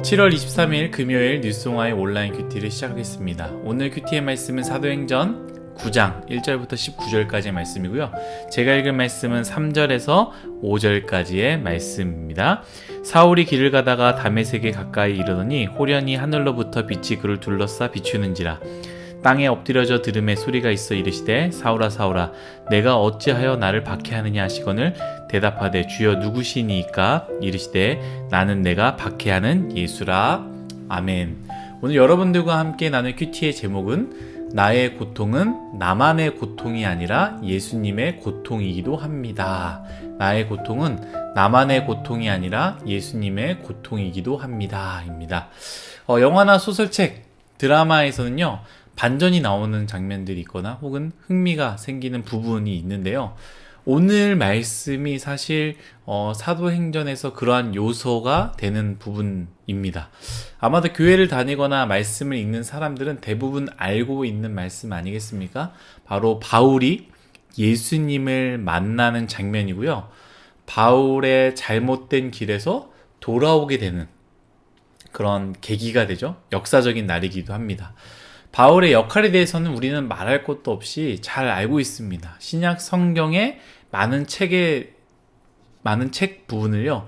7월 23일 금요일 뉴스송화의 온라인 큐티를 시작하겠습니다. 오늘 큐티의 말씀은 사도행전 9장 1절부터 19절까지의 말씀이고요. 제가 읽은 말씀은 3절에서 5절까지의 말씀입니다. 사울이 길을 가다가 다메섹에 가까이 이르더니 호련히 하늘로부터 빛이 그를 둘러싸 비추는지라. 땅에 엎드려져 들음에 소리가 있어 이르시되 사울아 사울아 내가 어찌하여 나를 박해하느냐 하시거늘 대답하되 주여 누구시니이까 이르시되 나는 내가 박해하는 예수라. 아멘. 오늘 여러분들과 함께 나눌 큐티의 제목은 나의 고통은 나만의 고통이 아니라 예수님의 고통이기도 합니다. 나의 고통은 나만의 고통이 아니라 예수님의 고통이기도 합니다. 입니다. 영화나 소설책, 드라마에서는요 반전이 나오는 장면들이 있거나 혹은 흥미가 생기는 부분이 있는데요. 오늘 말씀이 사실 사도행전에서 그러한 요소가 되는 부분입니다. 아마도 교회를 다니거나 말씀을 읽는 사람들은 대부분 알고 있는 말씀 아니겠습니까? 바로 바울이 예수님을 만나는 장면이고요. 바울의 잘못된 길에서 돌아오게 되는 그런 계기가 되죠. 역사적인 날이기도 합니다. 바울의 역할에 대해서는 우리는 말할 것도 없이 잘 알고 있습니다. 신약 성경의 많은 책 부분을요,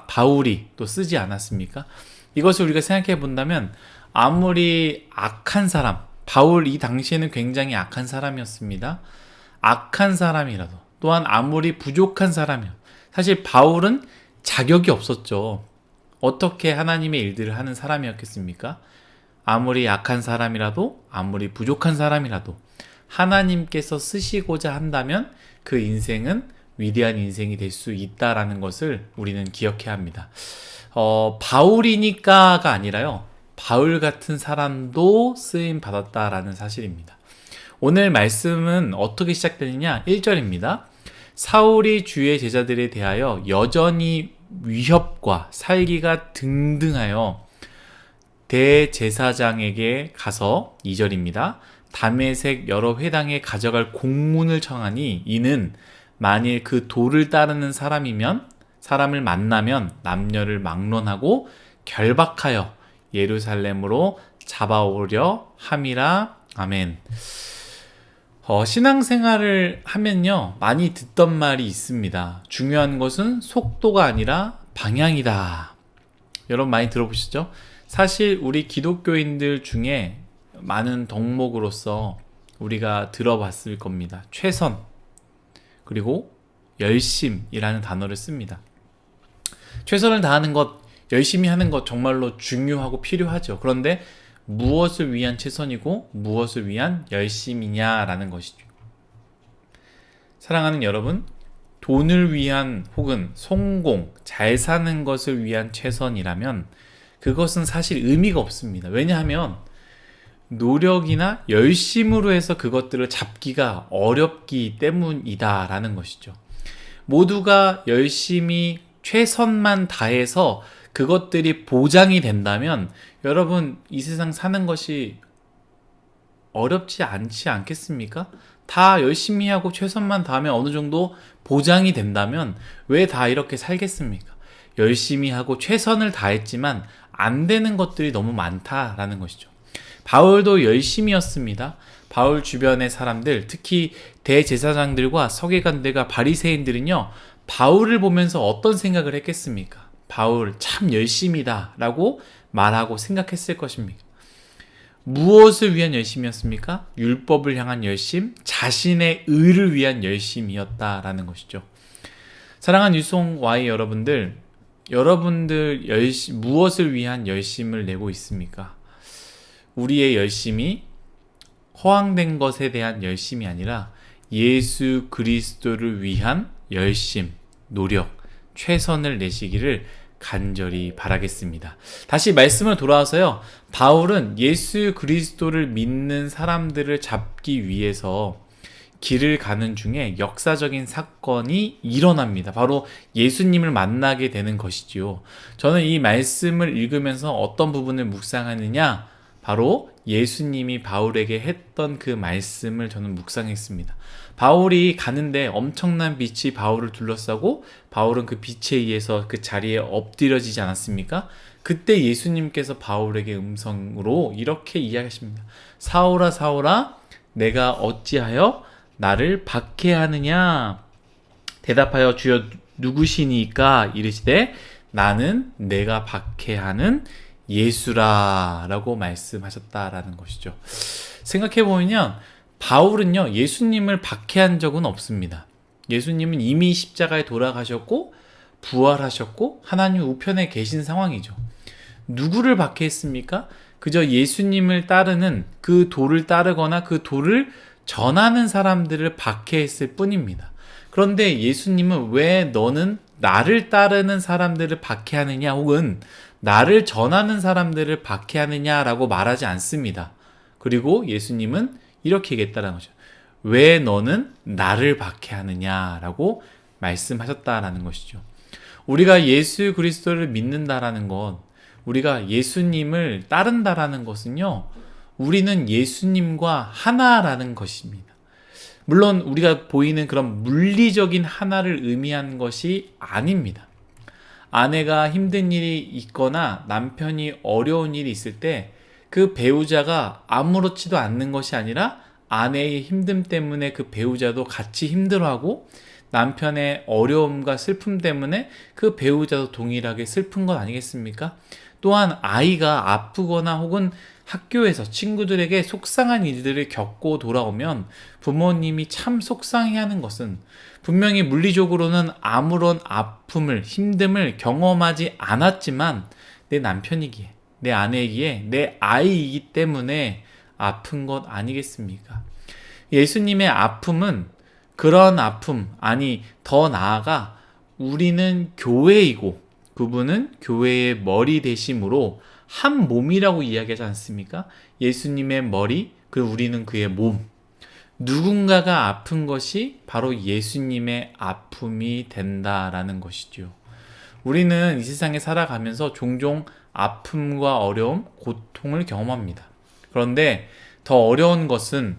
바울이 또 쓰지 않았습니까? 이것을 우리가 생각해 본다면 아무리 악한 사람, 바울 이 당시에는 굉장히 악한 사람이었습니다. 악한 사람이라도 또한 아무리 부족한 사람이요. 사실 바울은 자격이 없었죠. 어떻게 하나님의 일들을 하는 사람이었겠습니까? 아무리 약한 사람이라도 아무리 부족한 사람이라도 하나님께서 쓰시고자 한다면 그 인생은 위대한 인생이 될 수 있다라는 것을 우리는 기억해야 합니다. 바울이니까가 아니라요. 바울 같은 사람도 쓰임 받았다라는 사실입니다. 오늘 말씀은 어떻게 시작되느냐? 1절입니다. 사울이 주의 제자들에 대하여 여전히 위협과 살기가 등등하여 대제사장에게 가서 2절입니다. 다메섹 여러 회당에 가져갈 공문을 청하니 이는 만일 그 도를 따르는 사람을 만나면 남녀를 막론하고 결박하여 예루살렘으로 잡아오려 함이라. 아멘. 신앙생활을 하면요 많이 듣던 말이 있습니다. 중요한 것은 속도가 아니라 방향이다. 여러분 많이 들어보시죠? 사실 우리 기독교인들 중에 많은 덕목으로서 우리가 들어봤을 겁니다. 최선 그리고 열심이라는 단어를 씁니다. 최선을 다하는 것, 열심히 하는 것 정말로 중요하고 필요하죠. 그런데 무엇을 위한 최선이고 무엇을 위한 열심이냐라는 것이죠. 사랑하는 여러분, 돈을 위한 혹은 성공, 잘 사는 것을 위한 최선이라면 그것은 사실 의미가 없습니다. 왜냐하면 노력이나 열심으로 해서 그것들을 잡기가 어렵기 때문이다라는 것이죠. 모두가 열심히 최선만 다해서 그것들이 보장이 된다면 여러분 이 세상 사는 것이 어렵지 않지 않겠습니까? 다 열심히 하고 최선만 다하면 어느 정도 보장이 된다면 왜 다 이렇게 살겠습니까? 열심히 하고 최선을 다했지만 안 되는 것들이 너무 많다라는 것이죠. 바울도 열심이었습니다. 바울 주변의 사람들, 특히 대제사장들과 서기관들과 바리새인들은요, 바울을 보면서 어떤 생각을 했겠습니까? 바울 참 열심이다 라고 말하고 생각했을 것입니다. 무엇을 위한 열심이었습니까? 율법을 향한 열심, 자신의 의를 위한 열심이었다라는 것이죠. 사랑하는 뉴스송 Y 여러분들 무엇을 위한 열심을 내고 있습니까? 우리의 열심이 허황된 것에 대한 열심이 아니라 예수 그리스도를 위한 열심, 노력, 최선을 내시기를 간절히 바라겠습니다. 다시 말씀을 돌아와서요. 바울은 예수 그리스도를 믿는 사람들을 잡기 위해서 길을 가는 중에 역사적인 사건이 일어납니다. 바로 예수님을 만나게 되는 것이지요. 저는 이 말씀을 읽으면서 어떤 부분을 묵상하느냐? 바로 예수님이 바울에게 했던 그 말씀을 저는 묵상했습니다. 바울이 가는데 엄청난 빛이 바울을 둘러싸고 바울은 그 빛에 의해서 그 자리에 엎드려지지 않았습니까? 그때 예수님께서 바울에게 음성으로 이렇게 이야기하십니다. 사울아 사울아 내가 어찌하여 나를 박해하느냐? 대답하여 주여 누구시니까? 이르시되 나는 내가 박해하는 예수라 라고 말씀하셨다라는 것이죠. 생각해보면 바울은요 예수님을 박해한 적은 없습니다. 예수님은 이미 십자가에 돌아가셨고 부활하셨고 하나님 우편에 계신 상황이죠. 누구를 박해했습니까? 그저 예수님을 따르는 그 도를 따르거나 그 도를 전하는 사람들을 박해했을 뿐입니다. 그런데 예수님은 왜 너는 나를 따르는 사람들을 박해하느냐 혹은 나를 전하는 사람들을 박해하느냐라고 말하지 않습니다. 그리고 예수님은 이렇게 얘기했다는 거죠. 왜 너는 나를 박해하느냐라고 말씀하셨다라는 것이죠. 우리가 예수 그리스도를 믿는다라는 것, 우리가 예수님을 따른다라는 것은요, 우리는 예수님과 하나라는 것입니다. 물론 우리가 보이는 그런 물리적인 하나를 의미하는 것이 아닙니다. 아내가 힘든 일이 있거나 남편이 어려운 일이 있을 때 그 배우자가 아무렇지도 않는 것이 아니라 아내의 힘듦 때문에 그 배우자도 같이 힘들어하고 남편의 어려움과 슬픔 때문에 그 배우자도 동일하게 슬픈 것 아니겠습니까? 또한 아이가 아프거나 혹은 학교에서 친구들에게 속상한 일들을 겪고 돌아오면 부모님이 참 속상해하는 것은 분명히 물리적으로는 아무런 아픔을, 힘듦을 경험하지 않았지만 내 남편이기에, 내 아내이기에, 내 아이이기 때문에 아픈 것 아니겠습니까? 예수님의 아픔은 그런 아픔, 아니 더 나아가 우리는 교회이고 그분은 교회의 머리 되심으로 한 몸이라고 이야기하지 않습니까? 예수님의 머리, 그리고 우리는 그의 몸. 누군가가 아픈 것이 바로 예수님의 아픔이 된다라는 것이죠. 우리는 이 세상에 살아가면서 종종 아픔과 어려움, 고통을 경험합니다. 그런데 더 어려운 것은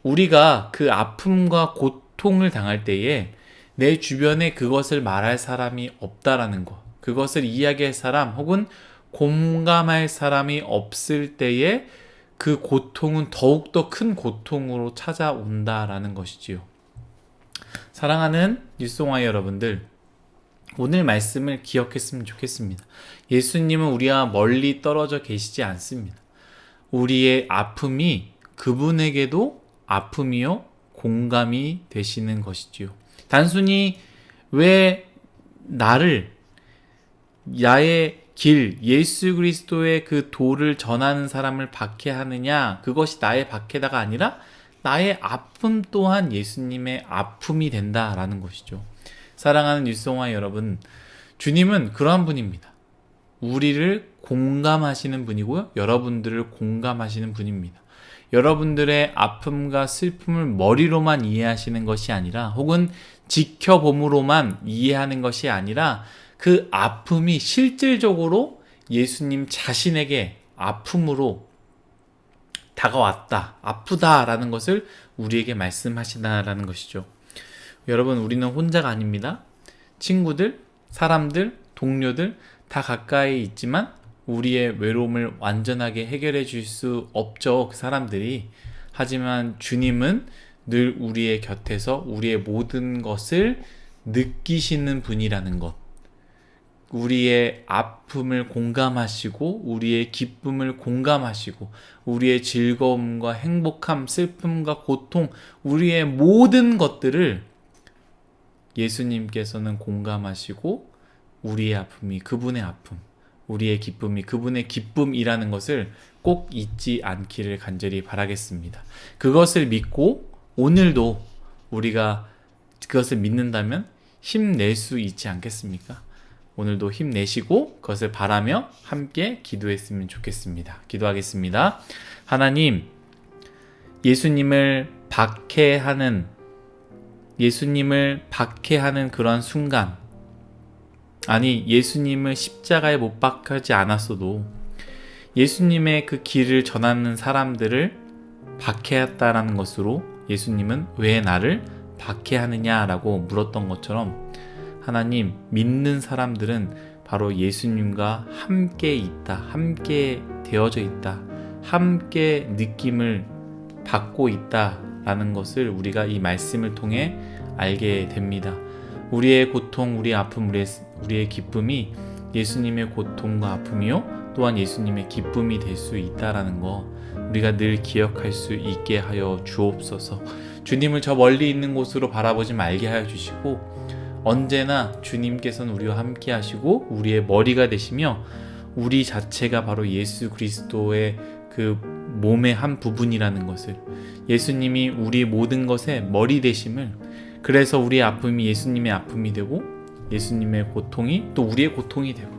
우리가 그 아픔과 고통을 당할 때에 내 주변에 그것을 말할 사람이 없다라는 것. 그것을 이야기할 사람 혹은 공감할 사람이 없을 때에 그 고통은 더욱더 큰 고통으로 찾아온다라는 것이지요. 사랑하는 뉴스송아이 여러분들, 오늘 말씀을 기억했으면 좋겠습니다. 예수님은 우리와 멀리 떨어져 계시지 않습니다. 우리의 아픔이 그분에게도 아픔이요 공감이 되시는 것이지요. 단순히 왜 나의 길, 예수 그리스도의 그 도를 전하는 사람을 박해하느냐, 그것이 나의 박해다가 아니라 나의 아픔 또한 예수님의 아픔이 된다라는 것이죠. 사랑하는 뉴스송아 여러분, 주님은 그러한 분입니다. 우리를 공감하시는 분이고요, 여러분들을 공감하시는 분입니다. 여러분들의 아픔과 슬픔을 머리로만 이해하시는 것이 아니라 혹은 지켜봄으로만 이해하는 것이 아니라 그 아픔이 실질적으로 예수님 자신에게 아픔으로 다가왔다, 아프다라는 것을 우리에게 말씀하시다라는 것이죠. 여러분, 우리는 혼자가 아닙니다. 친구들, 사람들, 동료들 다 가까이 있지만 우리의 외로움을 완전하게 해결해 줄 수 없죠, 그 사람들이. 하지만 주님은 늘 우리의 곁에서 우리의 모든 것을 느끼시는 분이라는 것, 우리의 아픔을 공감하시고 우리의 기쁨을 공감하시고 우리의 즐거움과 행복함, 슬픔과 고통, 우리의 모든 것들을 예수님께서는 공감하시고 우리의 아픔이 그분의 아픔, 우리의 기쁨이 그분의 기쁨이라는 것을 꼭 잊지 않기를 간절히 바라겠습니다. 그것을 믿고 오늘도 우리가 그것을 믿는다면 힘낼 수 있지 않겠습니까? 오늘도 힘내시고 그것을 바라며 함께 기도했으면 좋겠습니다. 기도하겠습니다. 하나님, 예수님을 박해하는 그런 순간, 아니 예수님을 십자가에 못 박히지 않았어도 예수님의 그 길을 전하는 사람들을 박해했다라는 것으로 예수님은 왜 나를 박해하느냐라고 물었던 것처럼 하나님, 믿는 사람들은 바로 예수님과 함께 있다, 함께 되어져 있다, 함께 느낌을 받고 있다라는 것을 우리가 이 말씀을 통해 알게 됩니다. 우리의 고통, 우리의 아픔, 우리의 기쁨이 예수님의 고통과 아픔이요 또한 예수님의 기쁨이 될 수 있다라는 거 우리가 늘 기억할 수 있게 하여 주옵소서. 주님을 저 멀리 있는 곳으로 바라보지 말게 하여 주시고 언제나 주님께서는 우리와 함께 하시고 우리의 머리가 되시며 우리 자체가 바로 예수 그리스도의 그 몸의 한 부분이라는 것을, 예수님이 우리 모든 것의 머리 되심을, 그래서 우리의 아픔이 예수님의 아픔이 되고 예수님의 고통이 또 우리의 고통이 되고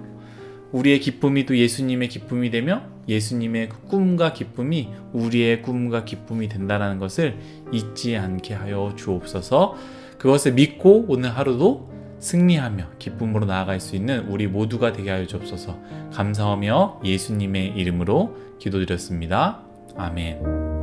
우리의 기쁨이 또 예수님의 기쁨이 되며 예수님의 그 꿈과 기쁨이 우리의 꿈과 기쁨이 된다는 것을 잊지 않게 하여 주옵소서. 그것을 믿고 오늘 하루도 승리하며 기쁨으로 나아갈 수 있는 우리 모두가 되게 하여 주옵소서. 감사하며 예수님의 이름으로 기도드렸습니다. 아멘.